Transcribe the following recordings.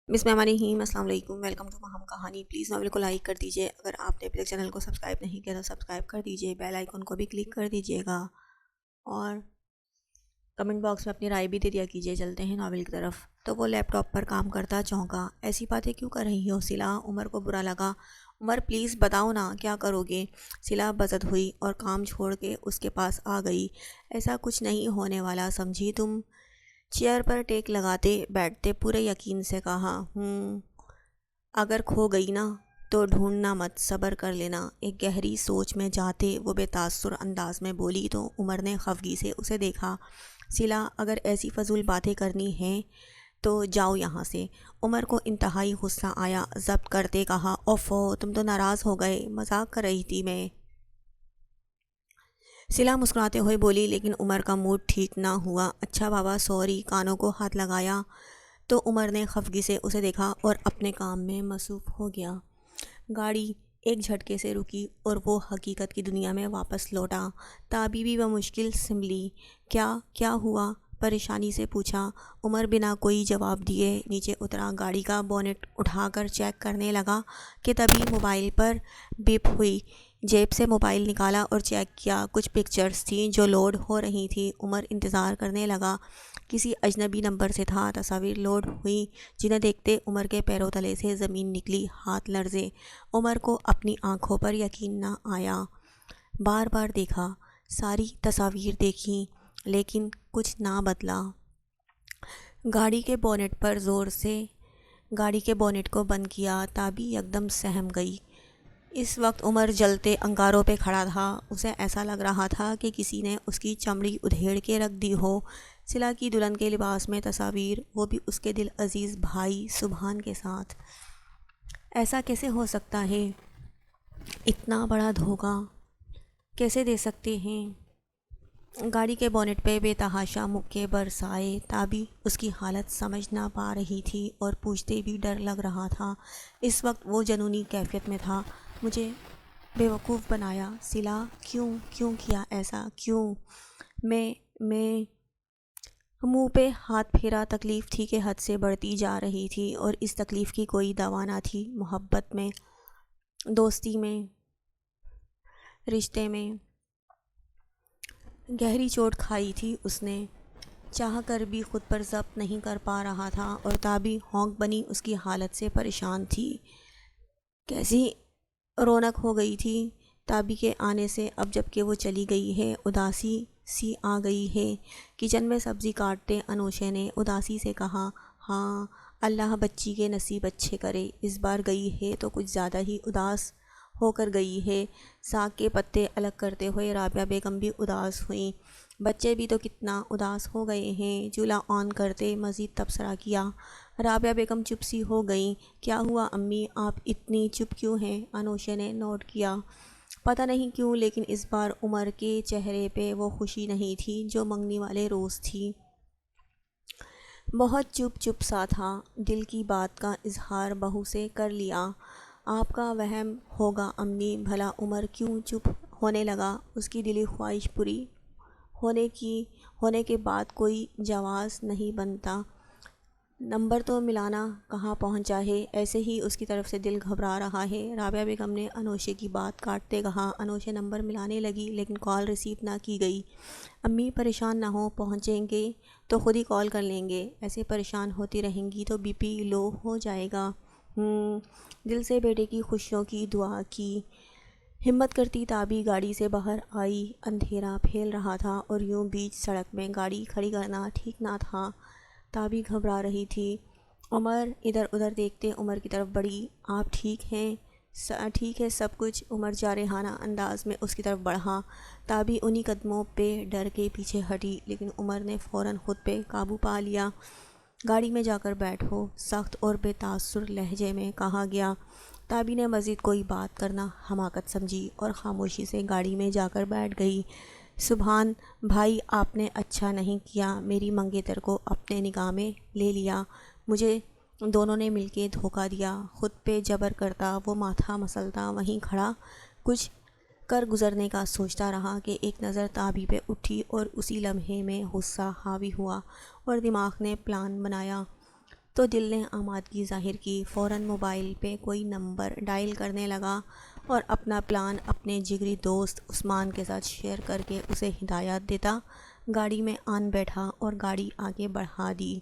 بسم اللہ الرحمن الرحیم۔ السلام علیکم، ویلکم ٹو ماہم کہانی۔ پلیز ناول کو لائک کر دیجیے، اگر آپ نے ابھی تک چینل کو سبسکرائب نہیں کیا تو سبسکرائب کر دیجیے، بیل آئیکن کو بھی کلک کر دیجیے گا اور کمنٹ باکس میں اپنی رائے بھی دے دیا کیجیے۔ چلتے ہیں ناول کی طرف۔ تو وہ لیپ ٹاپ پر کام کرتا چونکا۔ ایسی باتیں کیوں کر رہی ہو صلہ؟ عمر کو برا لگا۔ عمر پلیز بتاؤ نا، کیا کرو گے؟ صلہ بزد ہوئی اور کام چھوڑ کے اس کے پاس آ گئی۔ ایسا کچھ نہیں ہونے والا، سمجھی تم؟ چیئر پر ٹیک لگاتے بیٹھتے پورے یقین سے کہا۔ اگر کھو گئی نا تو ڈھونڈنا مت، صبر کر لینا۔ ایک گہری سوچ میں جاتے وہ بے تاثر انداز میں بولی تو عمر نے خفگی سے اسے دیکھا۔ صلہ، اگر ایسی فضول باتیں کرنی ہیں تو جاؤ یہاں سے۔ عمر کو انتہائی غصہ آیا، ضبط کرتے کہا، اوفو تم تو ناراض ہو گئے، مذاق کر رہی تھی میں۔ صلہ مسکراتے ہوئے بولی، لیکن عمر کا موڈ ٹھیک نہ ہوا۔ اچھا بابا سوری، کانوں کو ہاتھ لگایا تو عمر نے خفگی سے اسے دیکھا اور اپنے کام میں مصروف ہو گیا۔ گاڑی ایک جھٹکے سے رکی اور وہ حقیقت کی دنیا میں واپس لوٹا۔ تابی بھی بمشکل سنبھلی۔ کیا ہوا؟ پریشانی سے پوچھا۔ عمر بنا کوئی جواب دیے نیچے اترا، گاڑی کا بونٹ اٹھا کر چیک کرنے لگا کہ تبھی موبائل پر بیپ ہوئی۔ جیب سے موبائل نکالا اور چیک کیا، کچھ پکچرز تھیں جو لوڈ ہو رہی تھیں۔ عمر انتظار کرنے لگا، کسی اجنبی نمبر سے تھا۔ تصاویر لوڈ ہوئیں جنہیں دیکھتے عمر کے پیروں تلے سے زمین نکلی، ہاتھ لرزے۔ عمر کو اپنی آنکھوں پر یقین نہ آیا۔ بار بار دیکھا، ساری تصاویر دیکھیں، لیکن کچھ نہ بدلا۔ گاڑی کے بونٹ کو بند کیا، تابی یکدم سہم گئی۔ اس وقت عمر جلتے انگاروں پہ کھڑا تھا۔ اسے ایسا لگ رہا تھا کہ کسی نے اس کی چمڑی ادھیڑ کے رکھ دی ہو۔ صلہ کی دلہن کے لباس میں تصاویر، وہ بھی اس کے دل عزیز بھائی سبحان کے ساتھ۔ ایسا کیسے ہو سکتا ہے؟ اتنا بڑا دھوکہ کیسے دے سکتے ہیں؟ گاڑی کے بونٹ پہ بے تحاشا مکے برسائے۔ تابی اس کی حالت سمجھ نہ پا رہی تھی اور پوچھتے بھی ڈر لگ رہا تھا۔ اس وقت وہ جنونی کیفیت میں تھا۔ مجھے بیوقوف بنایا صلہ، کیوں کیا ایسا؟ کیوں؟ میں منہ پہ ہاتھ پھیرا۔ تکلیف تھی کہ حد سے بڑھتی جا رہی تھی اور اس تکلیف کی کوئی دوا نہ تھی۔ محبت میں، دوستی میں، رشتے میں گہری چوٹ کھائی تھی اس نے، چاہ کر بھی خود پر ضبط نہیں کر پا رہا تھا، اور تابی ہونک بنی اس کی حالت سے پریشان تھی۔ کیسی رونق ہو گئی تھی تابی کے آنے سے، اب جب کہ وہ چلی گئی ہے اداسی سی آ گئی ہے۔ کچن میں سبزی کاٹتے انوشے نے اداسی سے کہا، ہاں اللہ بچی کے نصیب اچھے کرے، اس بار گئی ہے تو کچھ زیادہ ہی اداس ہو کر گئی ہے۔ ساگ کے پتے الگ کرتے ہوئے رابعہ بیگم بھی اداس ہوئیں۔ بچے بھی تو کتنا اداس ہو گئے ہیں۔ چولہا آن کرتے مزید تبصرہ کیا۔ رابعہ بیگم چپ سی ہو گئیں۔ کیا ہوا امی، آپ اتنی چپ کیوں ہیں؟ انوشے نے نوٹ کیا۔ پتہ نہیں کیوں، لیکن اس بار عمر کے چہرے پہ وہ خوشی نہیں تھی جو منگنی والے روز تھی۔ بہت چپ سا تھا۔ دل کی بات کا اظہار بہو سے کر لیا۔ آپ کا وہم ہوگا امی، بھلا عمر کیوں چپ ہونے لگا؟ اس کی دلی خواہش پوری ہونے کے بعد کوئی جواز نہیں بنتا۔ نمبر تو ملانا کہاں پہنچا ہے، ایسے ہی اس کی طرف سے دل گھبرا رہا ہے۔ رابعہ بیگم نے انوشے کی بات کاٹتے کہا۔ انوشے نمبر ملانے لگی لیکن کال ریسیو نہ کی گئی۔ امی پریشان نہ ہو، پہنچیں گے تو خود ہی کال کر لیں گے، ایسے پریشان ہوتی رہیں گی تو بی پی لو ہو جائے گا۔ دل سے بیٹے کی خوشیوں کی دعا کی۔ ہمت کرتی تابی گاڑی سے باہر آئی۔ اندھیرا پھیل رہا تھا اور یوں بیچ سڑک میں گاڑی کھڑی کرنا ٹھیک نہ تھا۔ تابی گھبرا رہی تھی۔ عمر ادھر ادھر دیکھتے عمر کی طرف بڑھی۔ آپ ٹھیک ہیں؟ ٹھیک ہے سب کچھ، عمر جارحانہ انداز میں اس کی طرف بڑھا۔ تابی انہی قدموں پہ ڈر کے پیچھے ہٹی، لیکن عمر نے فوراً خود پہ قابو پا لیا۔ گاڑی میں جا کر بیٹھو، سخت اور بے تاثر لہجے میں کہا گیا۔ تابی نے مزید کوئی بات کرنا حماقت سمجھی اور خاموشی سے گاڑی میں جا کر بیٹھ گئی۔ سبحان بھائی، آپ نے اچھا نہیں کیا، میری منگیتر کو اپنے نگاہ میں لے لیا۔ مجھے دونوں نے مل کے دھوکہ دیا۔ خود پہ جبر کرتا وہ ماتھا مسلتا وہیں کھڑا کچھ کر گزرنے کا سوچتا رہا کہ ایک نظر تابی پہ اٹھی اور اسی لمحے میں غصہ حاوی ہوا اور دماغ نے پلان بنایا۔ تو دل نے آمادگی ظاہر کی، فوراً موبائل پہ کوئی نمبر ڈائل کرنے لگا اور اپنا پلان اپنے جگری دوست عثمان کے ساتھ شیئر کر کے اسے ہدایات دیتا گاڑی میں آن بیٹھا اور گاڑی آگے بڑھا دی۔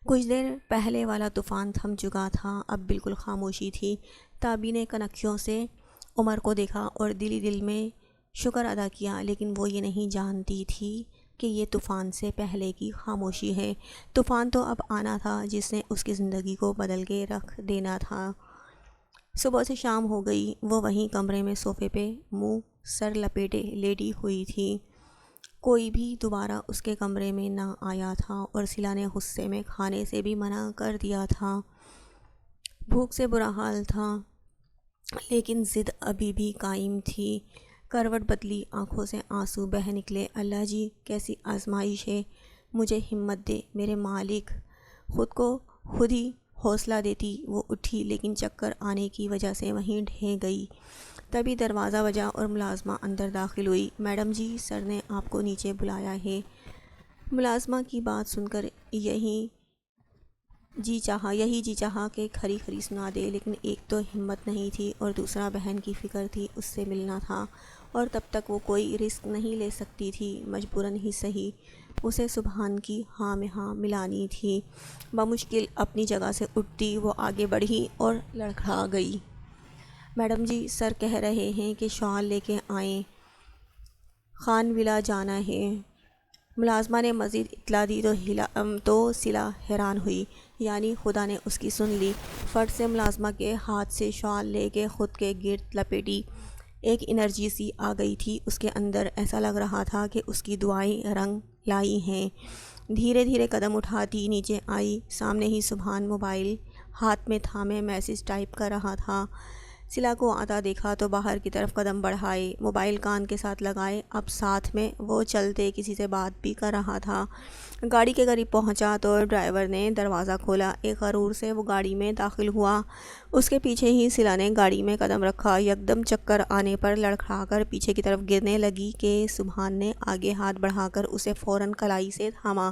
کچھ دیر پہلے والا طوفان تھم چکا تھا، اب بالکل خاموشی تھی۔ تابی نے کنکھیوں سے عمر کو دیکھا اور دل دل میں شکر ادا کیا، لیکن وہ یہ نہیں جانتی تھی کہ یہ طوفان سے پہلے کی خاموشی ہے۔ طوفان تو اب آنا تھا جس نے اس کی زندگی کو بدل کے رکھ دینا تھا۔ صبح سے شام ہو گئی، وہ وہیں کمرے میں صوفے پہ منہ سر لپیٹے لیٹی ہوئی تھی۔ کوئی بھی دوبارہ اس کے کمرے میں نہ آیا تھا اور صلہ نے غصے میں کھانے سے بھی منع کر دیا تھا۔ بھوک سے برا حال تھا لیکن ضد ابھی بھی قائم تھی۔ کروٹ بدلی، آنکھوں سے آنسو بہہ نکلے۔ اللہ جی، کیسی آزمائش ہے، مجھے ہمت دے میرے مالک۔ خود کو خود ہی حوصلہ دیتی وہ اٹھی، لیکن چکر آنے کی وجہ سے وہیں ڈھہ گئی۔ تبھی دروازہ بجا اور ملازمہ اندر داخل ہوئی۔ میڈم جی، سر نے آپ کو نیچے بلایا ہے۔ ملازمہ کی بات سن کر یہی جی چاہا کہ کھری کھری سنا دے، لیکن ایک تو ہمت نہیں تھی اور دوسرا بہن کی فکر تھی، اس سے ملنا تھا اور تب تک وہ کوئی رسک نہیں لے سکتی تھی۔ مجبوراً ہی صحیح، اسے سبحان کی ہاں میں ہاں ملانی تھی۔ بمشکل اپنی جگہ سے اٹھتی وہ آگے بڑھی اور لڑکھڑا گئی۔ میڈم جی، سر کہہ رہے ہیں کہ شال لے کے آئیں، خان ولا جانا ہے۔ ملازمہ نے مزید اطلاع دی تو صلہ حیران ہوئی، یعنی خدا نے اس کی سن لی۔ فٹ سے ملازمہ کے ہاتھ سے شال لے کے خود کے گرد لپیٹی۔ ایک انرجی سی آ گئی تھی اس کے اندر، ایسا لگ رہا تھا کہ اس کی دعائیں رنگ لائی ہیں۔ دھیرے دھیرے قدم اٹھاتی نیچے آئی، سامنے ہی سبحان موبائل ہاتھ میں تھامے میسج ٹائپ کر رہا تھا۔ صلہ کو آتا دیکھا تو باہر کی طرف قدم بڑھائے، موبائل کان کے ساتھ لگائے، اب ساتھ میں وہ چلتے کسی سے بات بھی کر رہا تھا۔ گاڑی کے قریب پہنچا تو ڈرائیور نے دروازہ کھولا، ایک غرور سے وہ گاڑی میں داخل ہوا۔ اس کے پیچھے ہی صلہ نے گاڑی میں قدم رکھا، یکدم چکر آنے پر لڑکھڑا کر پیچھے کی طرف گرنے لگی کہ سبحان نے آگے ہاتھ بڑھا کر اسے فوراً کلائی سے تھاما،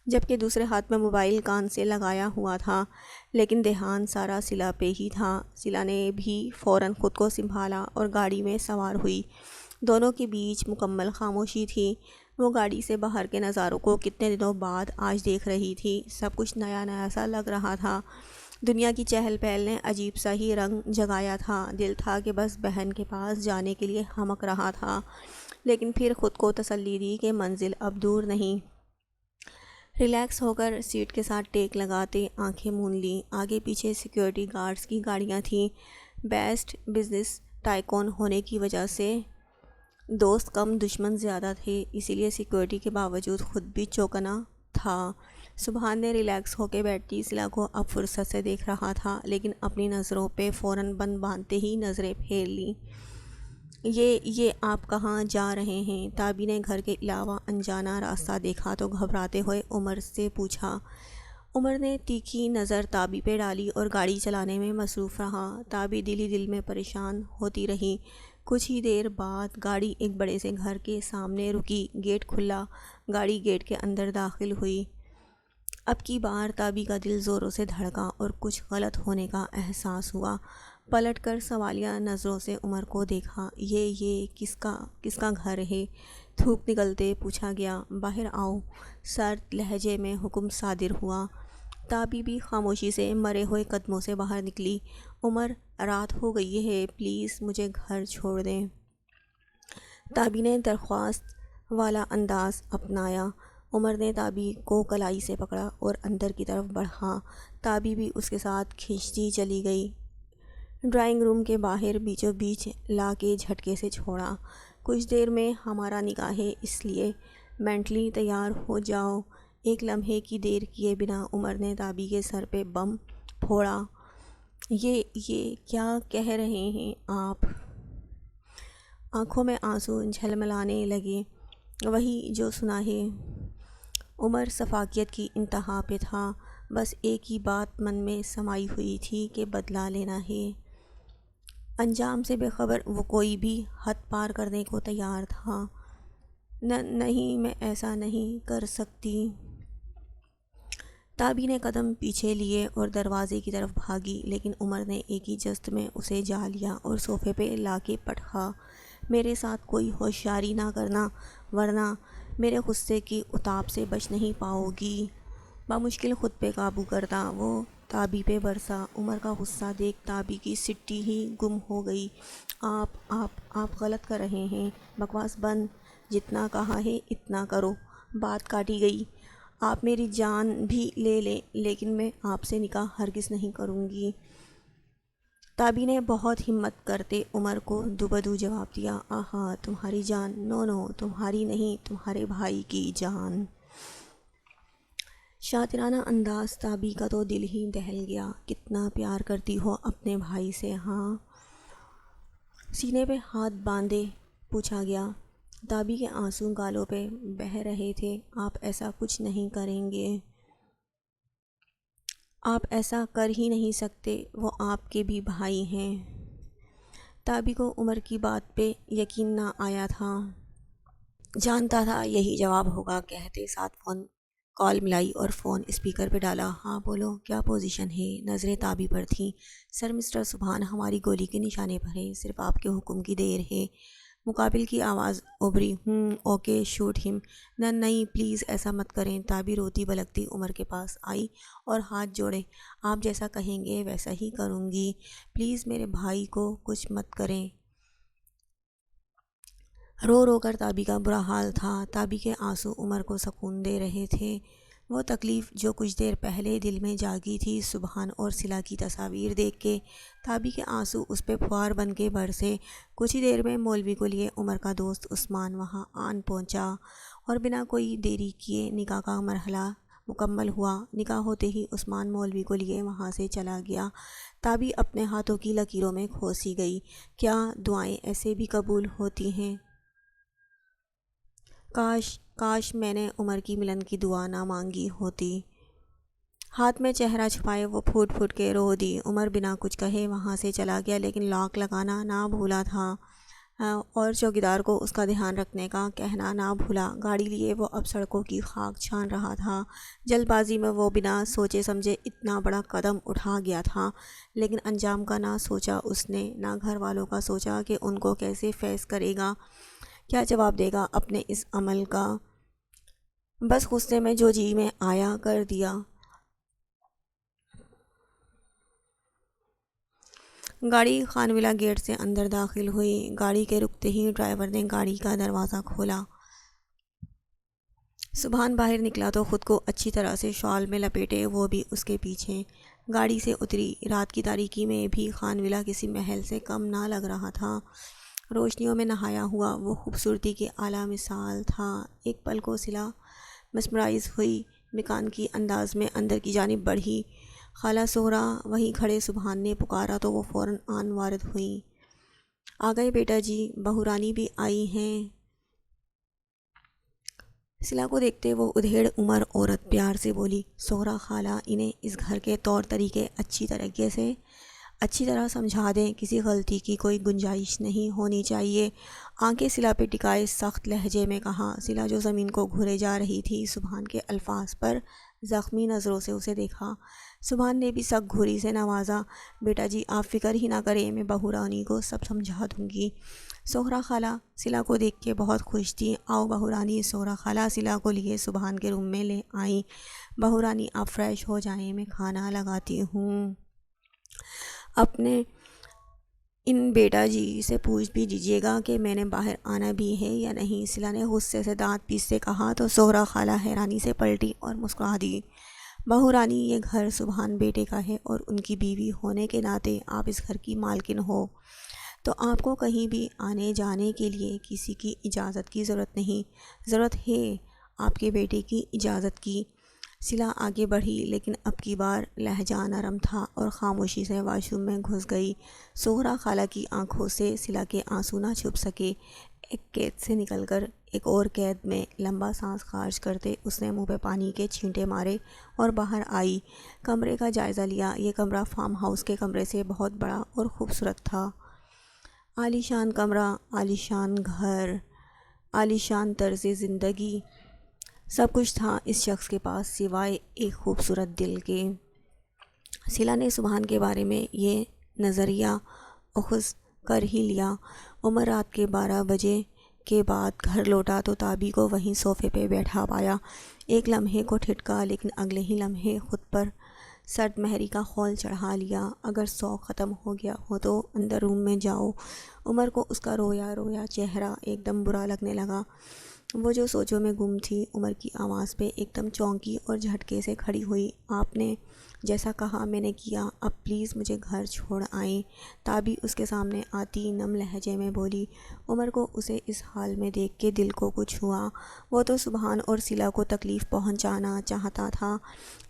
جبکہ دوسرے ہاتھ میں موبائل کان سے لگایا ہوا تھا، لیکن دھیان سارا صلہ پہ ہی تھا۔ صلہ نے بھی فوراً خود کو سنبھالا اور گاڑی میں سوار ہوئی۔ دونوں کے بیچ مکمل خاموشی تھی۔ وہ گاڑی سے باہر کے نظاروں کو کتنے دنوں بعد آج دیکھ رہی تھی۔ سب کچھ نیا نیا سا لگ رہا تھا۔ دنیا کی چہل پہل نے عجیب سا ہی رنگ جگایا تھا۔ دل تھا کہ بس بہن کے پاس جانے کے لیے ہمک رہا تھا، لیکن پھر خود کو تسلی دی کہ منزل اب دور نہیں۔ ریلیکس ہو کر سیٹ کے ساتھ ٹیک لگاتے آنکھیں مون لیں۔ آگے پیچھے سیکیورٹی گارڈز کی گاڑیاں تھیں۔ بیسٹ بزنس ٹائکون ہونے کی وجہ سے دوست کم دشمن زیادہ تھے، اسی لیے سیکیورٹی کے باوجود خود بھی چوکنا تھا۔ سبحان نے ریلیکس ہو کے بیٹھتی صلہ کو اب فرصت سے دیکھ رہا تھا، لیکن اپنی نظروں پہ فوراً بند باندھتے ہی نظریں پھیر لیں۔ یہ آپ کہاں جا رہے ہیں؟ تابی نے گھر کے علاوہ انجانا راستہ دیکھا تو گھبراتے ہوئے عمر سے پوچھا۔ عمر نے تیکھی نظر تابی پہ ڈالی اور گاڑی چلانے میں مصروف رہا۔ تابی دل ہی دل میں پریشان ہوتی رہی۔ کچھ ہی دیر بعد گاڑی ایک بڑے سے گھر کے سامنے رکی، گیٹ کھلا، گاڑی گیٹ کے اندر داخل ہوئی۔ اب کی بار تابی کا دل زوروں سے دھڑکا اور کچھ غلط ہونے کا احساس ہوا۔ پلٹ کر سوالیہ نظروں سے عمر کو دیکھا۔ یہ کس کا گھر ہے؟ تھوک نکلتے پوچھا گیا۔ باہر آؤ، سرد لہجے میں حکم صادر ہوا۔ تابی بھی خاموشی سے مرے ہوئے قدموں سے باہر نکلی۔ عمر، رات ہو گئی ہے، پلیز مجھے گھر چھوڑ دیں۔ تابی نے درخواست والا انداز اپنایا۔ عمر نے تابی کو کلائی سے پکڑا اور اندر کی طرف بڑھا۔ تابی بھی اس کے ساتھ کھنچتی چلی گئی۔ ڈرائنگ روم کے باہر بیچوں بیچ لا کے جھٹکے سے چھوڑا۔ کچھ دیر میں ہمارا نکاح ہے، اس لیے مینٹلی تیار ہو جاؤ۔ ایک لمحے کی دیر کیے بنا عمر نے تابی کے سر پہ بم پھوڑا۔ یہ کیا کہہ رہے ہیں آپ؟ آنکھوں میں آنسو جھلملانے لگے۔ وہی جو سنا ہے۔ عمر صفاقیت کی انتہا پہ تھا، بس ایک ہی بات من میں سمائی ہوئی تھی کہ بدلہ لینا ہے۔ انجام سے بے خبر وہ کوئی بھی حد پار کرنے کو تیار تھا۔ نہیں، میں ایسا نہیں کر سکتی۔ تابی نے قدم پیچھے لیے اور دروازے کی طرف بھاگی، لیکن عمر نے ایک ہی جست میں اسے جا لیا اور صوفے پہ لا کے پٹکا۔ میرے ساتھ کوئی ہوشیاری نہ کرنا ورنہ میرے غصے کی اتاب سے بچ نہیں پاؤ گی۔ بمشکل خود پہ قابو کرتا وہ تابی پہ برسا۔ عمر کا غصہ دیکھ تابی کی سٹی ہی گم ہو گئی۔ آپ غلط کر رہے ہیں، بکواس بند، جتنا کہا ہے اتنا کرو۔ بات کاٹی گئی۔ آپ میری جان بھی لے لیں لیکن میں آپ سے نکاح ہرگز نہیں کروں گی۔ تابی نے بہت ہمت کرتے عمر کو دوبدو جواب دیا، آہا تمہاری جان؟ نو نو، تمہاری نہیں، تمہارے بھائی کی جان۔ شاطرانہ انداز تابی کا تو دل ہی دہل گیا۔ کتنا پیار کرتی ہو اپنے بھائی سے، ہاں؟ سینے پہ ہاتھ باندھے پوچھا گیا۔ تابی کے آنسو گالوں پہ بہہ رہے تھے۔ آپ ایسا کچھ نہیں کریں گے، آپ ایسا کر ہی نہیں سکتے، وہ آپ کے بھی بھائی ہیں۔ تابی کو عمر کی بات پہ یقین نہ آیا تھا، جانتا تھا یہی جواب ہوگا، کہتے ساتھ فون کال ملائی اور فون اسپیکر پہ ڈالا۔ ہاں بولو، کیا پوزیشن ہے؟ نظریں تابی پر تھیں۔ سر مسٹر سبحان ہماری گولی کے نشانے پر ہے، صرف آپ کے حکم کی دیر ہے۔ مقابل کی آواز ابھری، اوکے شوٹ ہم۔ نہیں پلیز ایسا مت کریں۔ تابی روتی بلکتی عمر کے پاس آئی اور ہاتھ جوڑے، آپ جیسا کہیں گے ویسا ہی کروں گی، پلیز میرے بھائی کو کچھ مت کریں۔ رو رو کر تابی کا برا حال تھا۔ تابی کے آنسو عمر کو سکون دے رہے تھے۔ وہ تکلیف جو کچھ دیر پہلے دل میں جاگی تھی سبحان اور صلہ کی تصاویر دیکھ کے، تابی کے آنسو اس پہ پھوار بن کے برسے۔ کچھ ہی دیر میں مولوی کو لیے عمر کا دوست عثمان وہاں آن پہنچا اور بنا کوئی دیری کیے نکاح کا مرحلہ مکمل ہوا۔ نکاح ہوتے ہی عثمان مولوی کو لیے وہاں سے چلا گیا۔ تابی اپنے ہاتھوں کی لکیروں میں کھوسی گئی۔ کیا دعائیں ایسے بھی قبول ہوتی ہیں؟ کاش میں نے عمر کی ملن کی دعا نہ مانگی ہوتی۔ ہاتھ میں چہرہ چھپائے وہ پھوٹ پھوٹ کے رو دی۔ عمر بنا کچھ کہے وہاں سے چلا گیا، لیکن لاک لگانا نہ بھولا تھا اور چوکیدار کو اس کا دھیان رکھنے کا کہنا نہ بھولا۔ گاڑی لیے وہ اب سڑکوں کی خاک چھان رہا تھا۔ جلد بازی میں وہ بنا سوچے سمجھے اتنا بڑا قدم اٹھا گیا تھا، لیکن انجام کا نہ سوچا اس نے، نہ گھر والوں کا سوچا کہ ان کو کیسے فیس کرے گا، کیا جواب دے گا اپنے اس عمل کا۔ بس غصے میں جو جی میں آیا کر دیا۔ گاڑی خانویلا گیٹ سے اندر داخل ہوئی۔ گاڑی کے رکتے ہی ڈرائیور نے گاڑی کا دروازہ کھولا۔ سبحان باہر نکلا تو خود کو اچھی طرح سے شال میں لپیٹے وہ بھی اس کے پیچھے۔ گاڑی سے اتری۔ رات کی تاریکی میں بھی خانویلا کسی محل سے کم نہ لگ رہا تھا۔ روشنیوں میں نہایا ہوا وہ خوبصورتی کی اعلیٰ مثال تھا۔ ایک پل کو صلہ مسمرائز ہوئی، مکان کی انداز میں اندر کی جانب بڑھی۔ خالہ سہرا وہیں کھڑے سبحان نے پکارا تو وہ فوراً آن وارد ہوئیں۔ آ گئے بیٹا جی، بہو رانی بھی آئی ہیں۔ صلہ کو دیکھتے وہ ادھیڑ عمر عورت پیار سے بولی، سہرا خالہ انہیں اس گھر کے طور طریقے اچھی طرح سمجھا دیں، کسی غلطی کی کوئی گنجائش نہیں ہونی چاہیے۔ آنکھیں صلہ پہ ٹکائے سخت لہجے میں کہا۔ صلہ جو زمین کو گھورے جا رہی تھی سبحان کے الفاظ پر زخمی نظروں سے اسے دیکھا۔ سبحان نے بھی سخت گھوری سے نوازا، بیٹا جی آپ فکر ہی نہ کریں، میں بہو رانی کو سب سمجھا دوں گی۔ سہرا خالہ صلہ کو دیکھ کے بہت خوش تھی۔ آؤ بہو رانی۔ سہرا خالہ صلہ کو لیے سبحان کے روم میں لے آئیں۔ بہو رانی آپ فریش ہو جائیں، میں کھانا لگاتی ہوں۔ اپنے ان بیٹا جی سے پوچھ بھی دیجیے گا کہ میں نے باہر آنا بھی ہے یا نہیں، صلہ نے غصے سے دانت پیستے کہا تو سہرا خالہ حیرانی سے پلٹی اور مسکرا دی۔ بہو رانی یہ گھر سبحان بیٹے کا ہے اور ان کی بیوی ہونے کے ناطے آپ اس گھر کی مالکن ہو، تو آپ کو کہیں بھی آنے جانے کے لیے کسی کی اجازت کی ضرورت نہیں۔ ضرورت ہے آپ کے بیٹے کی اجازت کی۔ صلہ آگے بڑھی لیکن اب کی بار لہجہ نرم تھا اور خاموشی سے واش روم میں گھس گئی۔ سہرا خالہ کی آنکھوں سے صلہ کے آنسو نہ چھپ سکے۔ ایک قید سے نکل کر ایک اور قید میں لمبا سانس خارج کرتے اس نے منہ پہ پانی کے چھینٹے مارے اور باہر آئی۔ کمرے کا جائزہ لیا۔ یہ کمرہ فارم ہاؤس کے کمرے سے بہت بڑا اور خوبصورت تھا۔ عالی شان کمرہ، عالی شان گھر، عالی شان طرز زندگی۔ سب کچھ تھا اس شخص کے پاس سوائے ایک خوبصورت دل کے۔ سلا نے سبحان کے بارے میں یہ نظریہ اخذ کر ہی لیا۔ عمر رات کے 12 بجے کے بعد گھر لوٹا تو تابی کو وہیں صوفے پہ بیٹھا پایا۔ ایک لمحے کو ٹھٹکا، لیکن اگلے ہی لمحے خود پر سرد مہری کا خول چڑھا لیا۔ اگر شوق ختم ہو گیا ہو تو اندر روم میں جاؤ۔ عمر کو اس کا رویا رویا چہرہ ایک دم برا لگنے لگا۔ وہ جو سوچوں میں گم تھی، عمر کی آواز پہ ایک دم چونکی اور جھٹکے سے کھڑی ہوئی۔ آپ نے جیسا کہا میں نے کیا، اب پلیز مجھے گھر چھوڑ آئیں۔ تابی اس کے سامنے آتی نم لہجے میں بولی۔ عمر کو اسے اس حال میں دیکھ کے دل کو کچھ ہوا۔ وہ تو سبحان اور سلا کو تکلیف پہنچانا چاہتا تھا،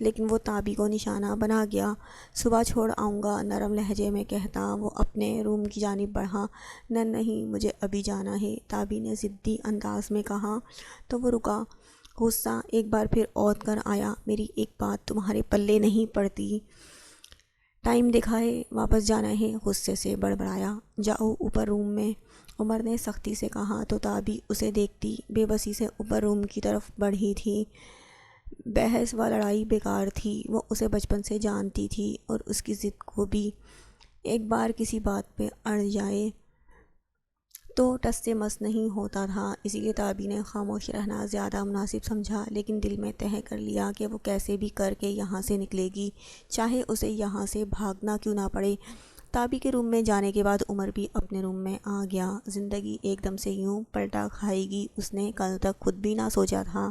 لیکن وہ تابی کو نشانہ بنا گیا۔ صبح چھوڑ آؤں گا، نرم لہجے میں کہتا وہ اپنے روم کی جانب بڑھا۔ نہیں مجھے ابھی جانا ہے، تابی نے ضدی انداز میں کہا تو وہ رکا۔ غصہ ایک بار پھر عود کر آیا۔ میری ایک بات تمہارے پلے نہیں پڑتی؟ ٹائم دیکھا ہے، واپس جانا ہے، غصے سے بڑبڑایا۔ جاؤ اوپر روم میں، عمر نے سختی سے کہا تو تابی اسے دیکھتی بے بسی سے اوپر روم کی طرف بڑھی تھی۔ بحث و لڑائی بیکار تھی، وہ اسے بچپن سے جانتی تھی اور اس کی ضد کو بھی۔ ایک بار کسی بات پہ اڑ جائے تو ٹس سے مس نہیں ہوتا تھا، اسی لیے تابی نے خاموش رہنا زیادہ مناسب سمجھا، لیکن دل میں طے کر لیا کہ وہ کیسے بھی کر کے یہاں سے نکلے گی، چاہے اسے یہاں سے بھاگنا کیوں نہ پڑے۔ تابی کے روم میں جانے کے بعد عمر بھی اپنے روم میں آ گیا۔ زندگی ایک دم سے یوں پلٹا کھائے گی، اس نے کل تک خود بھی نہ سوچا تھا۔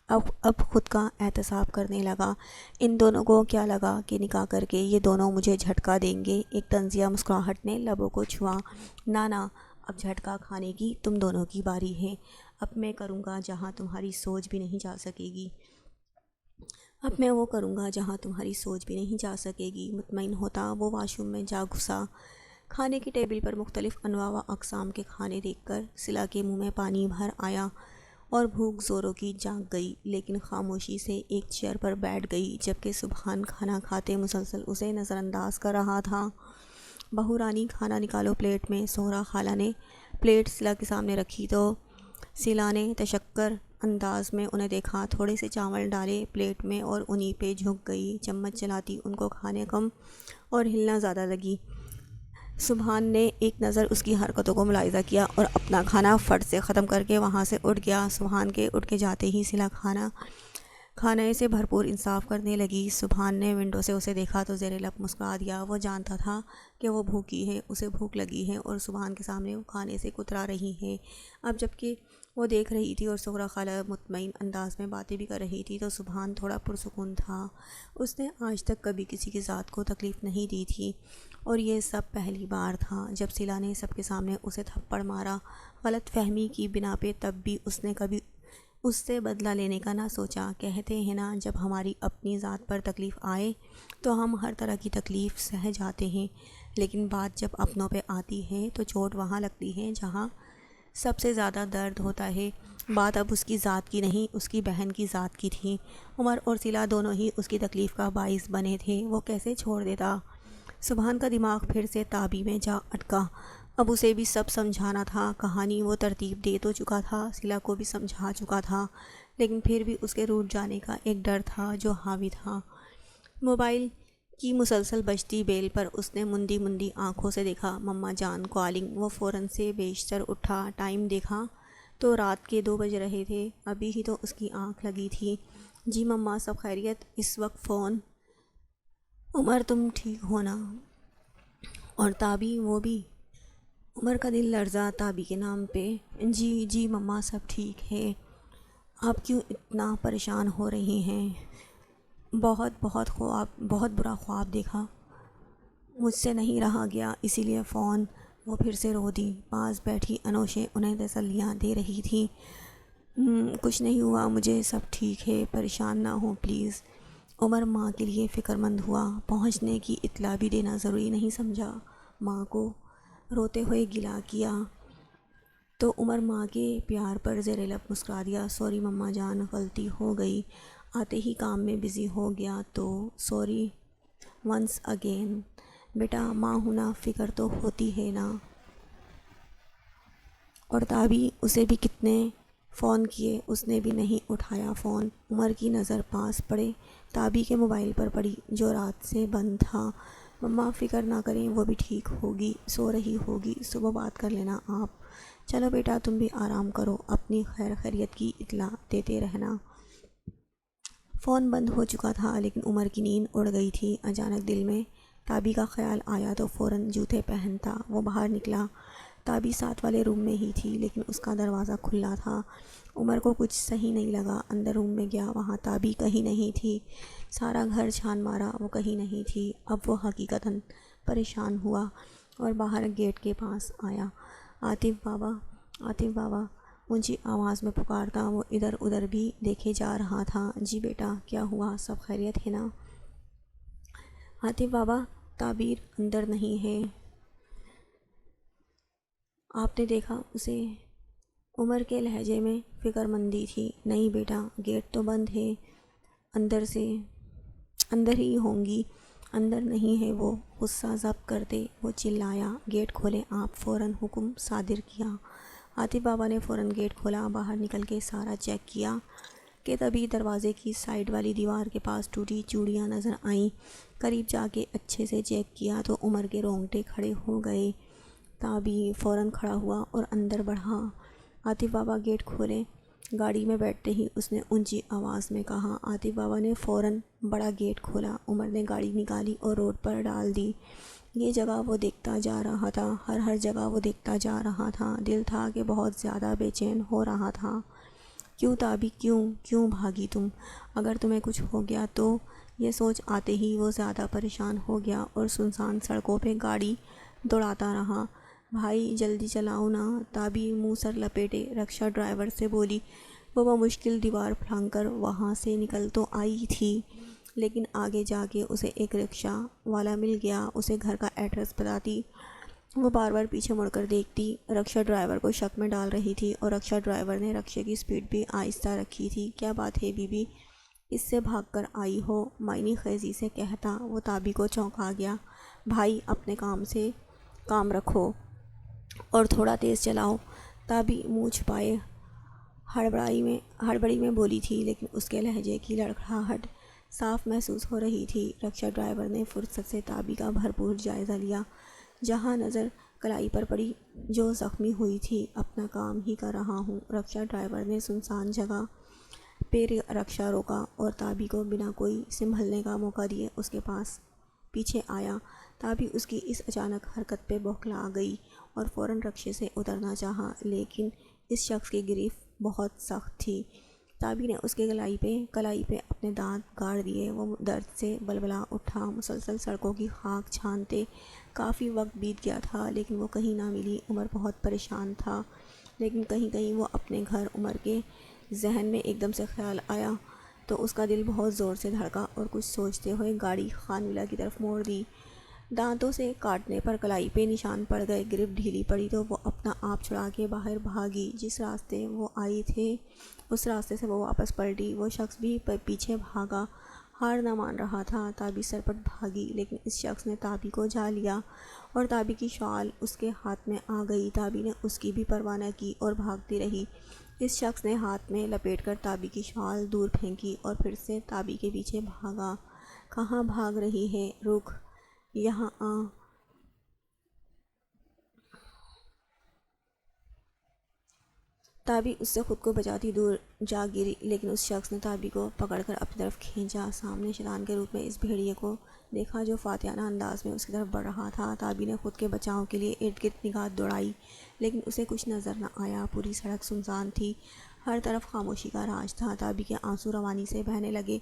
اب خود کا احتساب کرنے لگا۔ ان دونوں کو کیا لگا کہ نکاح کر کے یہ دونوں مجھے جھٹکا دیں گے؟ ایک طنزیہ مسکراہٹ نے لبوں کو چھوا۔ نہ اب جھٹکا کھانے کی تم دونوں کی باری ہے۔ اب میں کروں گا جہاں تمہاری سوچ بھی نہیں جا سکے گی۔ اب میں وہ کروں گا جہاں تمہاری سوچ بھی نہیں جا سکے گی۔ مطمئن ہوتا وہ واش روم میں جا گھسا۔ کھانے کی ٹیبل پر مختلف انواع و اقسام کے کھانے دیکھ کر سلا کے منہ میں پانی بھر آیا اور بھوک زوروں کی جاگ گئی، لیکن خاموشی سے ایک چیئر پر بیٹھ گئی، جبکہ سبحان کھانا کھاتے مسلسل اسے نظر انداز کر رہا تھا۔ بہو رانی کھانا نکالو پلیٹ میں۔ سہرا خالہ نے پلیٹ سلا کے سامنے رکھی تو سلا نے تشکر انداز میں انہیں دیکھا، تھوڑے سے چاول ڈالے پلیٹ میں اور انہی پہ جھک گئی۔ چمچ چلاتی ان کو کھانے کم اور ہلنا زیادہ لگی۔ سبحان نے ایک نظر اس کی حرکتوں کو ملاحظہ کیا اور اپنا کھانا فٹ سے ختم کر کے وہاں سے اٹھ گیا۔ سبحان کے اٹھ کے جاتے ہی سلا کھانے سے بھرپور انصاف کرنے لگی۔ سبحان نے ونڈو سے اسے دیکھا تو زیر لب مسکرا دیا۔ وہ جانتا تھا کہ وہ بھوکی ہے، اسے بھوک لگی ہے اور سبحان کے سامنے وہ کھانے سے کترا رہی ہے۔ اب جبکہ وہ دیکھ رہی تھی اور سغرا خالہ مطمئن انداز میں باتیں بھی کر رہی تھی تو سبحان تھوڑا پرسکون تھا۔ اس نے آج تک کبھی کسی کی ذات کو تکلیف نہیں دی تھی اور یہ سب پہلی بار تھا۔ جب سلا نے سب کے سامنے اسے تھپڑ مارا غلط فہمی کی بنا پہ، تب بھی اس نے کبھی اس سے بدلہ لینے کا نہ سوچا۔ کہتے ہیں نا، جب ہماری اپنی ذات پر تکلیف آئے تو ہم ہر طرح کی تکلیف سہ جاتے ہیں، لیکن بات جب اپنوں پہ آتی ہے تو چوٹ وہاں لگتی ہے جہاں سب سے زیادہ درد ہوتا ہے۔ بات اب اس کی ذات کی نہیں، اس کی بہن کی ذات کی تھی۔ عمر اور سلا دونوں ہی اس کی تکلیف کا باعث بنے تھے، وہ کیسے چھوڑ دیتا؟ سبحان کا دماغ پھر سے تابی میں جا اٹکا۔ اب اسے بھی سب سمجھانا تھا۔ کہانی وہ ترتیب دے تو چکا تھا، سلا کو بھی سمجھا چکا تھا، لیکن پھر بھی اس کے روٹھ جانے کا ایک ڈر تھا جو حاوی تھا۔ موبائل کی مسلسل بجتی بیل پر اس نے مندی مندی آنکھوں سے دیکھا، مما جان کالنگ۔ وہ فوراً سے بیشتر اٹھا، ٹائم دیکھا تو رات کے 2 بج رہے تھے۔ ابھی ہی تو اس کی آنکھ لگی تھی۔ جی مما، سب خیریت؟ اس وقت فون؟ عمر تم ٹھیک ہو نا؟ اور تابی وہ بھی؟ عمر کا دل لرزا تابی کے نام پہ۔ جی مما، سب ٹھیک ہے۔ آپ کیوں اتنا پریشان ہو رہی ہیں؟ بہت برا خواب دیکھا، مجھ سے نہیں رہا گیا، اسی لیے فون۔ وہ پھر سے رو دی۔ پاس بیٹھی انوشے انہیں تسلیاں دے رہی تھی۔ کچھ نہیں ہوا مجھے، سب ٹھیک ہے، پریشان نہ ہوں پلیز۔ عمر ماں کے لیے فکر مند ہوا۔ پہنچنے کی اطلاع بھی دینا ضروری نہیں سمجھا۔ ماں کو روتے ہوئے گلہ کیا تو عمر ماں کے پیار پر زیر لب مسکرا دیا۔ سوری مما جان، غلطی ہو گئی، آتے ہی کام میں بزی ہو گیا تو سوری ونس اگین۔ بیٹا ماں ہونا فکر تو ہوتی ہے نا۔ اور تابی اسے بھی کتنے فون کیے، اس نے بھی نہیں اٹھایا فون۔ عمر کی نظر پاس پڑے تابی کے موبائل پر پڑی جو رات سے بند تھا۔ مما فکر نہ کریں، وہ بھی ٹھیک ہوگی، سو رہی ہوگی، صبح بات کر لینا آپ۔ چلو بیٹا تم بھی آرام کرو، اپنی خیر خیریت کی اطلاع دیتے رہنا۔ فون بند ہو چکا تھا لیکن عمر کی نیند اڑ گئی تھی۔ اچانک دل میں تابی کا خیال آیا تو فوراً جوتے پہنتا وہ باہر نکلا۔ تابی ساتھ والے روم میں ہی تھی لیکن اس کا دروازہ کھلا تھا۔ عمر کو کچھ صحیح نہیں لگا، اندر روم میں گیا، وہاں تابی کہیں نہیں تھی۔ سارا گھر چھان مارا، وہ کہیں نہیں تھی۔ اب وہ حقیقتاً پریشان ہوا اور باہر گیٹ کے پاس آیا۔ عاطف بابا، عاطف بابا، اونچی آواز میں پکارتا۔ وہ ادھر ادھر بھی دیکھے جا رہا تھا۔ جی بیٹا، کیا ہوا؟ سب خیریت ہے نا؟ عاطف بابا، تعبیر اندر نہیں ہے، آپ نے دیکھا اسے؟ عمر کے لہجے میں فکر مندی تھی۔ نہیں بیٹا، گیٹ تو بند ہے، اندر ہی ہوں گی۔ اندر نہیں ہے وہ، غصہ ضبط کرتے وہ چلایا۔ گیٹ کھولیں آپ، فوراً حکم صادر کیا۔ عاطف بابا نے فوراً گیٹ کھولا، باہر نکل کے سارا چیک کیا کہ تبھی دروازے کی سائیڈ والی دیوار کے پاس ٹوٹی چوڑیاں نظر آئیں۔ قریب جا کے اچھے سے چیک کیا تو عمر کے رونگٹے کھڑے ہو گئے۔ تابی فوراً کھڑا ہوا اور اندر بڑھا۔ عاطف بابا گیٹ کھولیں۔ گاڑی میں بیٹھتے ہی اس نے اونچی آواز میں کہا۔ عاطف بابا نے فوراً بڑا گیٹ کھولا۔ عمر نے گاڑی نکالی اور روڈ پر ڈال دی۔ یہ جگہ وہ دیکھتا جا رہا تھا، ہر جگہ وہ دیکھتا جا رہا تھا۔ دل تھا کہ بہت زیادہ بے چین ہو رہا تھا۔ کیوں تابی، کیوں بھاگی تم؟ اگر تمہیں کچھ ہو گیا تو؟ یہ سوچ آتے ہی وہ زیادہ پریشان ہو گیا اور سنسان سڑکوں پہ گاڑی دوڑاتا رہا۔ بھائی جلدی چلاؤ نا، تابی منہ سر لپیٹے رکشہ ڈرائیور سے بولی۔ وہ بمشکل دیوار پھلانگ کر وہاں سے نکل تو آئی تھی لیکن آگے جا کے اسے ایک رکشہ والا مل گیا۔ اسے گھر کا ایڈریس بتاتی وہ بار بار پیچھے مڑ کر دیکھتی، رکشہ ڈرائیور کو شک میں ڈال رہی تھی اور رکشہ ڈرائیور نے رکشے کی سپیڈ بھی آہستہ رکھی تھی۔ کیا بات ہے بی بی، اس سے بھاگ کر آئی ہو؟ معنی خیزی سے کہتا وہ تابی کو چونکا گیا۔ بھائی اپنے کام رکھو اور تھوڑا تیز چلاؤ، تابی منہ چھپائے ہڑبڑی میں بولی تھی لیکن اس کے لہجے کی لڑکھڑاہٹ صاف محسوس ہو رہی تھی۔ رکشہ ڈرائیور نے فرصت سے تابی کا بھرپور جائزہ لیا۔ جہاں نظر کلائی پر پڑی جو زخمی ہوئی تھی۔ اپنا کام ہی کر رہا ہوں۔ رکشہ ڈرائیور نے سنسان جگہ پہ رکشہ روکا اور تابی کو بنا کوئی سنبھلنے کا موقع دیے اس کے پاس پیچھے آیا۔ تابی اس کی اس اچانک حرکت پہ بوکھلا گئی اور فوراً رکشے سے اترنا چاہا لیکن اس شخص کی گرفت بہت سخت تھی۔ تابی نے اس کے کلائی پہ اپنے دانت گاڑ دیے۔ وہ درد سے بلبلا اٹھا۔ مسلسل سڑکوں کی خاک چھانتے کافی وقت بیت گیا تھا لیکن وہ کہیں نہ ملی۔ عمر بہت پریشان تھا لیکن کہیں وہ اپنے گھر۔ عمر کے ذہن میں ایک دم سے خیال آیا تو اس کا دل بہت زور سے دھڑکا اور کچھ سوچتے ہوئے گاڑی خان ولا کی طرف موڑ دی۔ دانتوں سے کاٹنے پر کلائی پہ نشان پڑ گئے، گرفت ڈھیلی پڑی تو وہ اپنا آپ چھڑا کے باہر بھاگی۔ جس راستے وہ آئی تھے اس راستے سے وہ واپس پلٹی۔ وہ شخص بھی پیچھے بھاگا، ہار نہ مان رہا تھا۔ تابی سرپٹ بھاگی لیکن اس شخص نے تابی کو جا لیا اور تابی کی شال اس کے ہاتھ میں آ گئی۔ تابی نے اس کی بھی پرواہ نہ کی اور بھاگتی رہی۔ اس شخص نے ہاتھ میں لپیٹ کر تابی کی شال دور پھینکی اور پھر سے تابی کے پیچھے بھاگا۔ کہاں بھاگ رہی ہے؟ رک، یہاں آ۔ تابی اس سے خود کو بچاتی دور جا گری لیکن اس شخص نے تابی کو پکڑ کر اپنی طرف کھینچا۔ سامنے شیطان کے روپ میں اس بھیڑیے کو دیکھا جو فاتحانہ انداز میں اس کی طرف بڑھ رہا تھا۔ تابی نے خود کے بچاؤ کے لیے ارد گرد نگاہ دوڑائی لیکن اسے کچھ نظر نہ آیا۔ پوری سڑک سنسان تھی، ہر طرف خاموشی کا راج تھا۔ تابی کے آنسو روانی سے بہنے لگے۔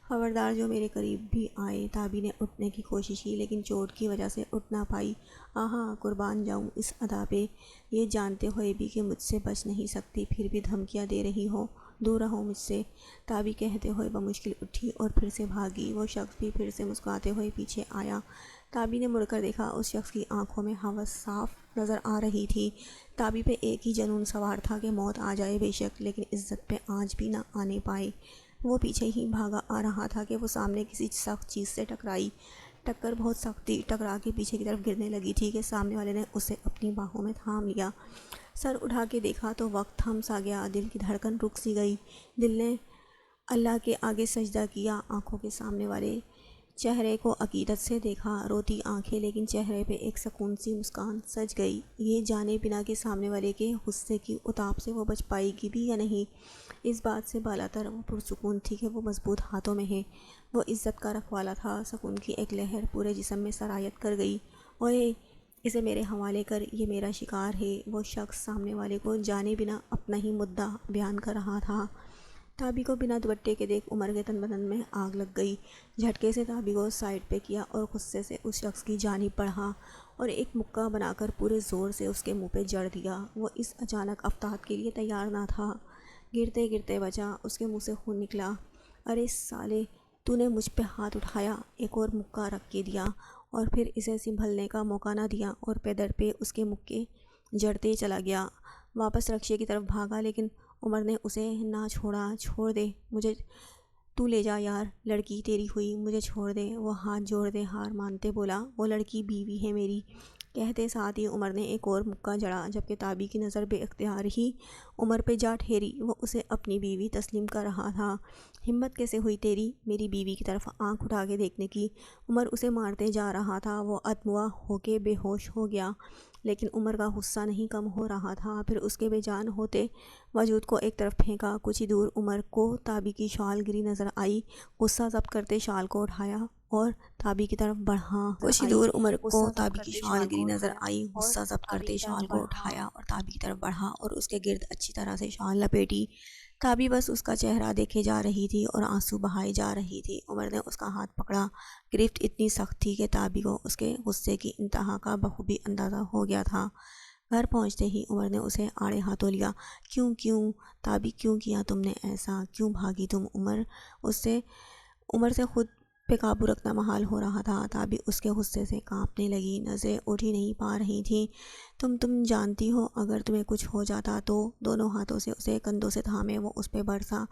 خبردار جو میرے قریب بھی آئے۔ تابی نے اٹھنے کی کوشش کی لیکن چوٹ کی وجہ سے اٹھ نہ پائی۔ آہا، قربان جاؤں اس ادا پہ، یہ جانتے ہوئے بھی کہ مجھ سے بچ نہیں سکتی پھر بھی دھمکیاں دے رہی ہو، دور رہو مجھ سے، تابی کہتے ہوئے بمشکل اٹھی اور پھر سے بھاگی۔ وہ شخص بھی پھر سے مسکراتے ہوئے پیچھے آیا۔ تابی نے مڑ کر دیکھا، اس شخص کی آنکھوں میں ہوس صاف نظر آ رہی تھی۔ تابی پہ ایک ہی جنون سوار تھا کہ موت آ جائے بے شک لیکن عزت پہ آنچ بھی نہ آنے پائے۔ وہ پیچھے ہی بھاگا آ رہا تھا کہ وہ سامنے کسی سخت چیز سے ٹکرائی۔ ٹکر بہت سخت تھی، ٹکرا کے پیچھے کی طرف گرنے لگی تھی کہ سامنے والے نے اسے اپنی باہوں میں تھام لیا۔ سر اٹھا کے دیکھا تو وقت تھم سا گیا، دل کی دھڑکن رک سی گئی۔ دل نے اللہ کے آگے سجدہ کیا، آنکھوں کے سامنے والے چہرے کو عقیدت سے دیکھا، روتی آنکھیں، لیکن چہرے پہ ایک سکون سی مسکان سج گئی، یہ جانے بنا کہ سامنے والے کے غصے کی اتاپ سے وہ بچ پائے گی بھی یا نہیں۔ اس بات سے بالاتر وہ پرسکون تھی کہ وہ مضبوط ہاتھوں میں ہے، وہ عزت کا رکھوالا تھا۔ سکون کی ایک لہر پورے جسم میں سرایت کر گئی۔ اوئے اسے میرے حوالے کر، یہ میرا شکار ہے۔ وہ شخص سامنے والے کو جانے بنا اپنا ہی مدعا بیان کر رہا تھا۔ تابی کو بنا دوپٹے کے دیکھ عمر کے تن بدن میں آگ لگ گئی۔ جھٹکے سے تابی کو سائڈ پہ کیا اور غصے سے اس شخص کی جانب بڑھا اور ایک مکہ بنا کر پورے زور سے اس کے منہ پہ جڑ دیا۔ وہ اس اچانک افتاد کے لیے تیار نہ تھا۔ گرتے گرتے بچا، اس کے منہ سے خون نکلا۔ ارے سالے، تو نے مجھ پہ ہاتھ اٹھایا، ایک اور مکہ رکھ کے دیا اور پھر اسے سنبھلنے کا موقع نہ دیا اور پیدر پہ اس کے مکے جڑتے چلا گیا۔ واپس رکشے کی طرف بھاگا لیکن عمر نے اسے نہ چھوڑا۔ چھوڑ دے مجھے، تو لے جا یار، لڑکی تیری ہوئی، مجھے چھوڑ دے۔ وہ ہاتھ جوڑ دے ہار مانتے بولا، وہ لڑکی بیوی ہے میری۔ کہتے ساتھ ہی عمر نے ایک اور مکہ جڑا، جبکہ تابی کی نظر بے اختیار ہی عمر پہ جا ٹھہری۔ وہ اسے اپنی بیوی تسلیم کر رہا تھا۔ ہمت کیسے ہوئی تیری میری بیوی کی طرف آنکھ اٹھا کے دیکھنے کی؟ عمر اسے مارتے جا رہا تھا۔ وہ ادموا ہو کے بے ہوش ہو گیا، لیکن عمر کا غصہ نہیں کم ہو رہا تھا۔ پھر اس کے بے جان ہوتے وجود کو ایک طرف پھینکا۔ کچھ ہی دور عمر کو تابی کی شال گری نظر آئی۔ غصہ ضبط کرتے شال کو اٹھایا اور تابی کی طرف بڑھا۔ کچھ ہی دور عمر کو تابی کی شال گری نظر آئی۔ غصہ ضبط کرتے شال کو اٹھایا اور تابی کی طرف بڑھا اور اس کے گرد اچھی طرح سے شال لپیٹی۔ تابی بس اس کا چہرہ دیکھے جا رہی تھی اور آنسو بہائے جا رہی تھی۔ عمر نے اس کا ہاتھ پکڑا۔ گرفت اتنی سخت تھی کہ تابی کو اس کے غصے کی انتہا کا بخوبی اندازہ ہو گیا تھا۔ گھر پہنچتے ہی عمر نے اسے آڑے ہاتھوں لیا۔ کیوں تابی، کیوں کیا تم نے ایسا؟ کیوں بھاگی تم؟ عمر سے خود پہ قابو رکھنا محال ہو رہا تھا۔ تابی اس کے غصے سے کانپنے لگی، نظریں اٹھ ہی نہیں پا رہی تھیں۔ تم جانتی ہو اگر تمہیں کچھ ہو جاتا تو؟ دونوں ہاتھوں سے اسے کندھوں سے تھامے وہ اس پہ برسا۔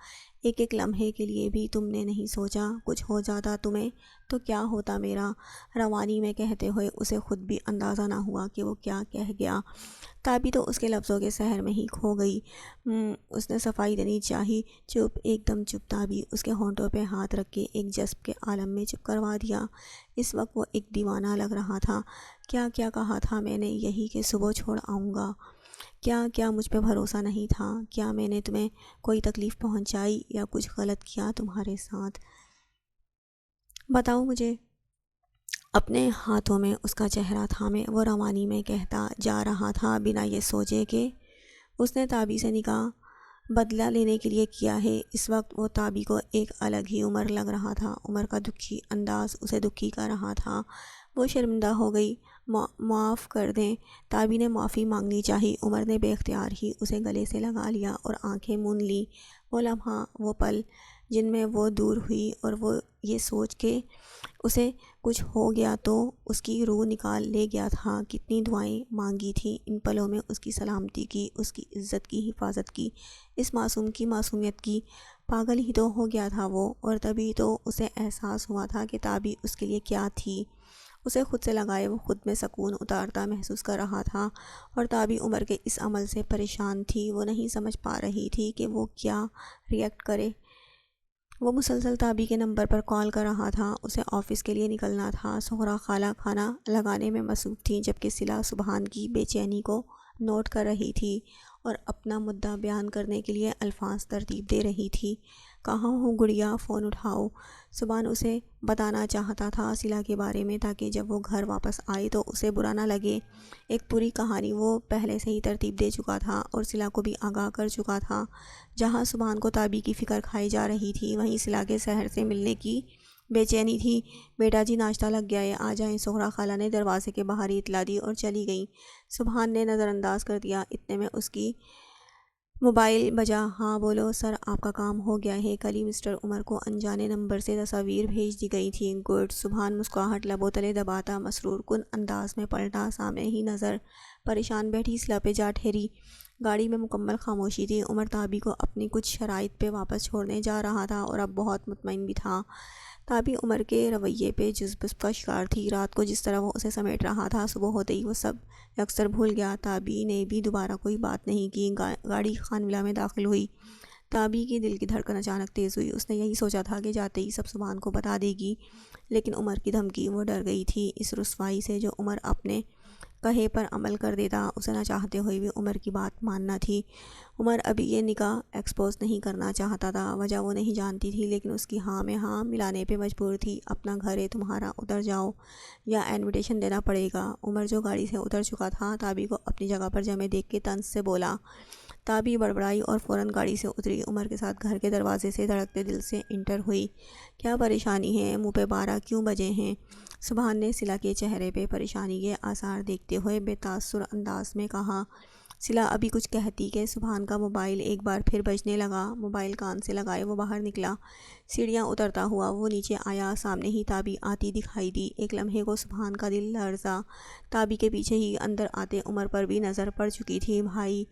ایک لمحے کے لیے بھی تم نے نہیں سوچا کچھ ہو جاتا تمہیں تو کیا ہوتا میرا؟ روانی میں کہتے ہوئے اسے خود بھی اندازہ نہ ہوا کہ وہ کیا کہہ گیا۔ تابی تو اس کے لفظوں کے سحر میں ہی کھو گئی۔ اس نے صفائی دینی چاہی۔ چپ، ایک دم چپ۔ تابی اس کے ہونٹوں پہ ہاتھ رکھ کے ایک جذب کے عالم میں چپ کروا دیا۔ اس وقت وہ ایک دیوانہ لگ رہا تھا۔ کیا کہا تھا میں نے؟ یہی کہ صبح چھوڑ آؤں گا۔ کیا مجھ پہ بھروسہ نہیں تھا؟ کیا میں نے تمہیں کوئی تکلیف پہنچائی یا کچھ غلط کیا تمہارے ساتھ؟ بتاؤ مجھے۔ اپنے ہاتھوں میں اس کا چہرہ تھامے وہ روانی میں کہتا جا رہا تھا، بنا یہ سوچے کہ اس نے تابی سے نکاح بدلہ لینے کے لیے کیا ہے۔ اس وقت وہ تابی کو ایک الگ ہی عمر لگ رہا تھا۔ عمر کا دکھی انداز اسے دکھی کر رہا تھا۔ وہ شرمندہ ہو گئی۔ معاف کر دیں، تابی نے معافی مانگنی چاہی۔ عمر نے بے اختیار ہی اسے گلے سے لگا لیا اور آنکھیں مون لیں۔ وہ لمحہ، وہ پل جن میں وہ دور ہوئی اور وہ یہ سوچ کہ اسے کچھ ہو گیا تو اس کی روح نکال لے گیا تھا، کتنی دعائیں مانگی تھیں ان پلوں میں، اس کی سلامتی کی، اس کی عزت کی حفاظت کی، اس معصوم کی معصومیت کی۔ پاگل ہی تو ہو گیا تھا وہ، اور تبھی تو اسے احساس ہوا تھا کہ تابی اس کے لیے کیا تھی۔ اسے خود سے لگائے وہ خود میں سکون اتارتا محسوس کر رہا تھا، اور تابی عمر کے اس عمل سے پریشان تھی۔ وہ نہیں سمجھ پا رہی تھی کہ وہ کیا ریئیکٹ کرے۔ وہ مسلسل تابی کے نمبر پر کال کر رہا تھا۔ اسے آفس کے لیے نکلنا تھا۔ سغرا خالہ کھانا لگانے میں مصروف تھیں، جبکہ صلہ سبحان کی بے چینی کو نوٹ کر رہی تھی اور اپنا مدعا بیان کرنے کے لیے الفاظ ترتیب دے رہی تھی۔ کہاں ہو گڑیا، فون اٹھاؤ۔ سبحان اسے بتانا چاہتا تھا صلہ کے بارے میں، تاکہ جب وہ گھر واپس آئے تو اسے برا نہ لگے۔ ایک پوری کہانی وہ پہلے سے ہی ترتیب دے چکا تھا اور صلہ کو بھی آگاہ کر چکا تھا۔ جہاں سبحان کو تابی کی فکر کھائی جا رہی تھی، وہیں صلہ کے شہر سے ملنے کی بے چینی تھی۔ بیٹا جی ناشتہ لگ گیا ہے، آ جائیں۔ سغرا خالہ نے دروازے کے باہر ہی اطلاع دی اور چلی گئیں۔ سبحان نے نظر انداز کر دیا۔ اتنے میں اس کی موبائل بجا۔ ہاں بولو سر، آپ کا کام ہو گیا ہے۔ کل ہی مسٹر عمر کو انجانے نمبر سے تصاویر بھیج دی گئی تھیں۔ گڈ۔ سبحان مسکراہٹ لبوں تلے دباتا مسرور کن انداز میں پلٹا۔ سامنے ہی نظر پریشان بیٹھی صلہ پہ جا ٹھہری۔ گاڑی میں مکمل خاموشی تھی۔ عمر تابی کو اپنی کچھ شرائط پہ واپس چھوڑنے جا رہا تھا اور اب بہت مطمئن بھی تھا۔ تابی عمر کے رویے پہ جذب کا شکار تھی۔ رات کو جس طرح وہ اسے سمیٹ رہا تھا، صبح ہوتے ہی وہ سب یکسر بھول گیا۔ تابی نے بھی دوبارہ کوئی بات نہیں کی۔ گاڑی خان ولا میں داخل ہوئی۔ تابی کی دل کی دھڑکن اچانک تیز ہوئی۔ اس نے یہی سوچا تھا کہ جاتے ہی سب سبحان کو بتا دے گی، لیکن عمر کی دھمکی، وہ ڈر گئی تھی اس رسوائی سے جو عمر اپنے کہے پر عمل کر دیتا۔ اسے نہ چاہتے ہوئے بھی عمر کی بات ماننا تھی۔ عمر ابھی یہ نکاح ایکسپوز نہیں کرنا چاہتا تھا، وجہ وہ نہیں جانتی تھی، لیکن اس کی ہاں میں ہاں ملانے پہ مجبور تھی۔ اپنا گھر ہے تمہارا، اتر جاؤ یا انویٹیشن دینا پڑے گا۔ عمر جو گاڑی سے اتر چکا تھا، تابی کو اپنی جگہ پر جمے دیکھ کے طنز سے بولا۔ تابی بڑبڑائی اور فوراً گاڑی سے اتری۔ عمر کے ساتھ گھر کے دروازے سے دھڑکتے دل سے انٹر ہوئی۔ کیا پریشانی ہے؟ منہ پہ 12 کیوں بجے ہیں؟ سبحان نے صلہ کے چہرے پہ پریشانی کے آثار دیکھتے ہوئے بے تاثر انداز میں کہا۔ صلہ ابھی کچھ کہتی کہ سبحان کا موبائل ایک بار پھر بجنے لگا۔ موبائل کان سے لگائے وہ باہر نکلا۔ سیڑھیاں اترتا ہوا وہ نیچے آیا۔ سامنے ہی تابی آتی دکھائی دی۔ ایک لمحے کو سبحان کا دل لرزا۔ تابی کے پیچھے ہی اندر آتے عمر پر بھی نظر پڑ چکی تھی۔ بھائی!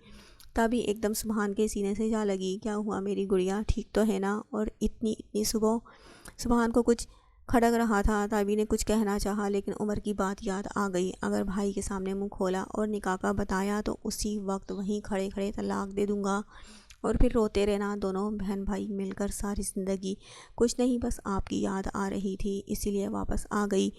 تابی ایک دم سبحان کے سینے سے جا لگی۔ کیا ہوا میری گڑیا، ٹھیک تو ہے نا؟ اور اتنی صبح؟ سبحان کو کچھ کھٹک رہا تھا۔ تابی نے کچھ کہنا چاہا، لیکن عمر کی بات یاد آ گئی۔ اگر بھائی کے سامنے منہ کھولا اور نکاح کا بتایا تو اسی وقت وہیں کھڑے کھڑے طلاق دے دوں گا، اور پھر روتے رہنا دونوں بہن بھائی مل کر ساری زندگی۔ کچھ نہیں، بس آپ کی یاد آ رہی تھی، اسی لیے واپس آ گئی۔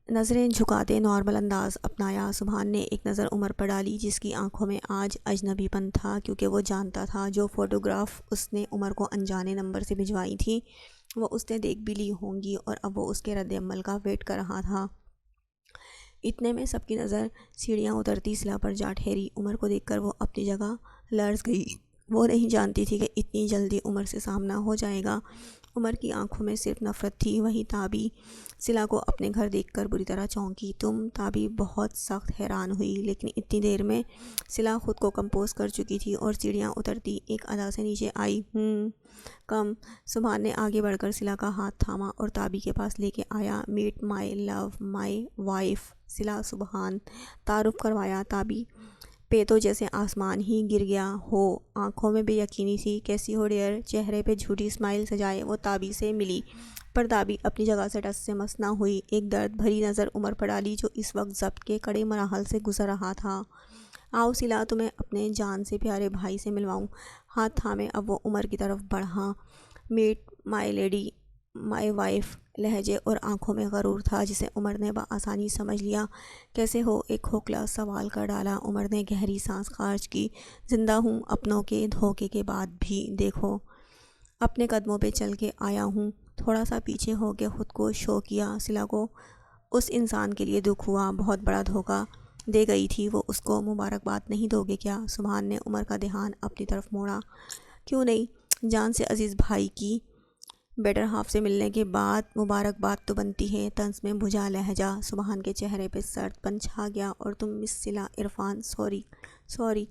نظریں جھکاتے نارمل انداز اپنایا۔ سبحان نے ایک نظر عمر پر ڈالی، جس کی آنکھوں میں آج اجنبی پن تھا، کیونکہ وہ جانتا تھا جو فوٹوگراف اس نے عمر کو انجانے نمبر سے بھجوائی تھی وہ اس نے دیکھ بھی لی ہوں گی، اور اب وہ اس کے رد عمل کا ویٹ کر رہا تھا۔ اتنے میں سب کی نظر سیڑھیاں اترتی صلہ پر جا ٹھہری۔ عمر کو دیکھ کر وہ اپنی جگہ لرز گئی۔ وہ نہیں جانتی تھی کہ اتنی جلدی عمر سے سامنا ہو جائے گا۔ عمر کی آنکھوں میں صرف نفرت تھی۔ وہیں تابی صلہ کو اپنے گھر دیکھ کر بری طرح چونکی۔ تابی بہت سخت حیران ہوئی، لیکن اتنی دیر میں صلہ خود کو کمپوز کر چکی تھی اور سیڑھیاں اترتی ایک ادا سے نیچے آئی۔ کم۔ سبحان نے آگے بڑھ کر صلہ کا ہاتھ تھاما اور تابی کے پاس لے کے آیا۔ Meet my love, my wife. صلہ سبحان تعارف کروایا۔ تابی پہ تو جیسے آسمان ہی گر گیا ہو، آنکھوں میں بے یقینی سی۔ کیسی ہو ڈیئر؟ چہرے پہ جھوٹی اسمائل سجائے وہ تابی سے ملی، پر تابی اپنی جگہ سے ٹس سے مس نہ ہوئی۔ ایک درد بھری نظر عمر پر ڈالی جو اس وقت ضبط کے کڑے مراحل سے گزر رہا تھا۔ آؤ صلہ، تمہیں اپنے جان سے پیارے بھائی سے ملواؤں۔ ہاتھ تھامے اب وہ عمر کی طرف بڑھا۔ Meat my lady, my wife لہجے اور آنکھوں میں غرور تھا، جسے عمر نے بآسانی سمجھ لیا۔ کیسے ہو؟ ایک کھوکھلا سوال کر ڈالا۔ عمر نے گہری سانس خارج کی۔ زندہ ہوں، اپنوں کے دھوکے کے بعد بھی۔ دیکھو، اپنے قدموں پہ چل کے آیا ہوں۔ تھوڑا سا پیچھے ہو کے خود کو شو کیا۔ صلہ کو اس انسان کے لیے دکھ ہوا، بہت بڑا دھوکہ دے گئی تھی وہ اس کو۔ مبارکباد نہیں دو گے کیا؟ سبحان نے عمر کا دھیان اپنی طرف موڑا۔ کیوں نہیں؟ جان سے عزیز بھائی کی بیٹر ہاف سے ملنے کے بعد مبارکباد تو بنتی ہے۔ طنز میں بھجا لہجہ۔ سبحان کے چہرے پہ سرد پن چھا گیا۔ اور تم مس صلہ عرفان، سوری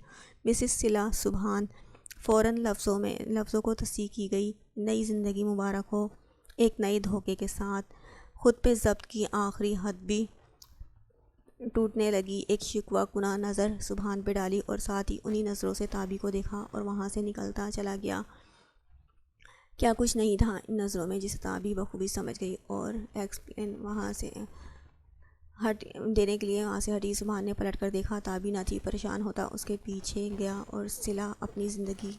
مسز صلہ سبحان۔ فوراً لفظوں کو تصحیح کی گئی۔ نئی زندگی مبارک ہو، ایک نئے دھوکے کے ساتھ۔ خود پہ ضبط کی آخری حد بھی ٹوٹنے لگی۔ ایک شکوہ کنہ نظر سبحان پہ ڈالی اور ساتھ ہی انہی نظروں سے تابی کو دیکھا اور وہاں سے نکلتا چلا گیا۔ کیا کچھ نہیں تھا ان نظروں میں، جسے تابی بخوبی سمجھ گئی اور ایکسپلین وہاں سے دینے کے لیے وہاں سے ہٹی۔ سبحان نے پلٹ کر دیکھا، تابی نہ تھی۔ پریشان ہوتا اس کے پیچھے گیا اور صلہ اپنی زندگی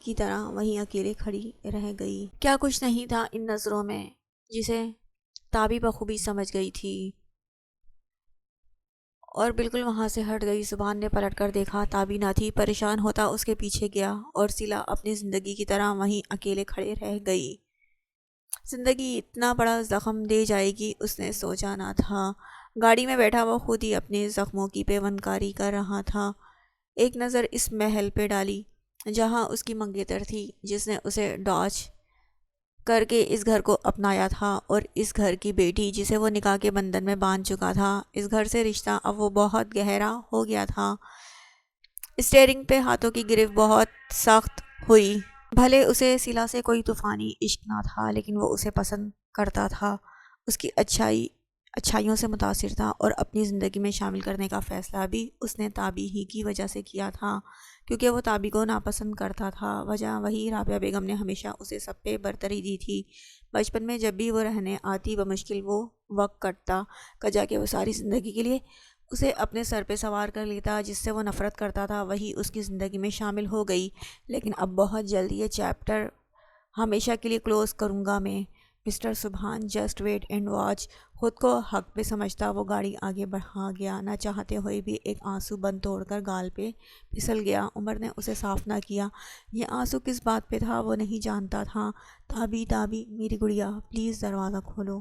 کی طرح وہیں اکیلے کھڑی رہ گئی۔ کیا کچھ نہیں تھا ان نظروں میں، جسے تابی بخوبی سمجھ گئی تھی اور بالکل وہاں سے ہٹ گئی۔ سبحان نے پلٹ کر دیکھا، تابی نہ تھی۔ پریشان ہوتا اس کے پیچھے گیا اور صلہ اپنی زندگی کی طرح وہیں اکیلے کھڑے رہ گئی۔ زندگی اتنا بڑا زخم دے جائے گی اس نے سوچا نہ تھا۔ گاڑی میں بیٹھا وہ خود ہی اپنے زخموں کی پیوندکاری کر رہا تھا۔ ایک نظر اس محل پہ ڈالی جہاں اس کی منگیتر تھی، جس نے اسے ڈاچ کر کے اس گھر کو اپنایا تھا، اور اس گھر کی بیٹی جسے وہ نکاح کے بندھن میں باندھ چکا تھا۔ اس گھر سے رشتہ اب وہ بہت گہرا ہو گیا تھا۔ اسٹیئرنگ پہ ہاتھوں کی گرفت بہت سخت ہوئی۔ بھلے اسے صلہ سے کوئی طوفانی عشق نہ تھا، لیکن وہ اسے پسند کرتا تھا۔ اس کی اچھائی اچھائیوں سے متاثر تھا اور اپنی زندگی میں شامل کرنے کا فیصلہ بھی اس نے تابی ہی کی وجہ سے کیا تھا، کیونکہ وہ تابی کو ناپسند کرتا تھا۔ وجہ وہی رابعہ بیگم نے ہمیشہ اسے سب پہ برتری دی تھی۔ بچپن میں جب بھی وہ رہنے آتی بمشکل وہ وقت کٹتا، کجا کہ وہ ساری زندگی کے لیے اسے اپنے سر پہ سوار کر لیتا، جس سے وہ نفرت کرتا تھا، وہی اس کی زندگی میں شامل ہو گئی۔ لیکن اب بہت جلد یہ چیپٹر ہمیشہ کے لیے کلوز کروں گا میں۔ مسٹر سبحان جسٹ ویٹ اینڈ واچ۔ خود کو حق پہ سمجھتا وہ گاڑی آگے بڑھا گیا، نہ چاہتے ہوئے بھی ایک آنسو بند توڑ کر گال پہ پھسل گیا۔ عمر نے اسے صاف نہ کیا۔ یہ آنسو کس بات پہ تھا وہ نہیں جانتا تھا۔ تابی تابی میری گڑیا، پلیز دروازہ کھولو۔